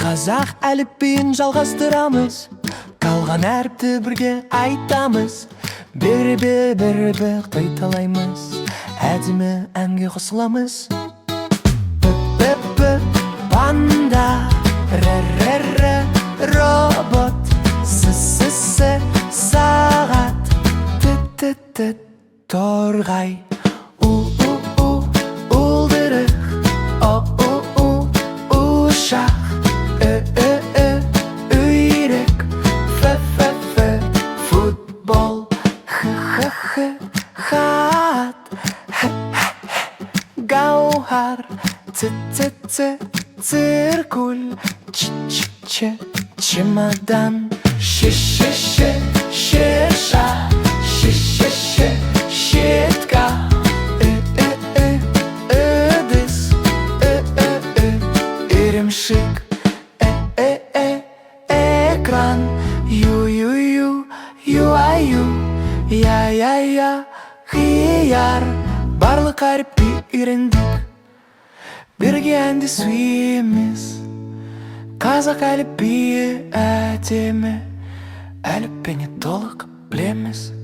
Қазақ әліпбиін жалғастырамыз, қалған әріпті бірге айтамыз. Бір-бір қайталаймыз, әдемі әнге қосыламыз. П-п-п панда, р-р-р робот, с-с-с сағат, т-т-т торғай, у-у-у уылдырық, о-у-у ушақ, ү-ү-ү үйрек, ф-ф-ф футбол, х-х-х хат, х-х-х гауһар, ц-ц-ц циркуль, ч-ч-ч чемодан, ш-ш-ш шиша, ш-ш-ш щетка, ү-ү-ү ыдыс, ү-ү-ү иремшик, э-э-э экран, ю-ю-ю юа-ю, я-я-я қияр. Барлық әріпті үйрендік, бірге әнді сүйеміз. Қазақ әліпбиі әдемі, әліппені толық білеміз.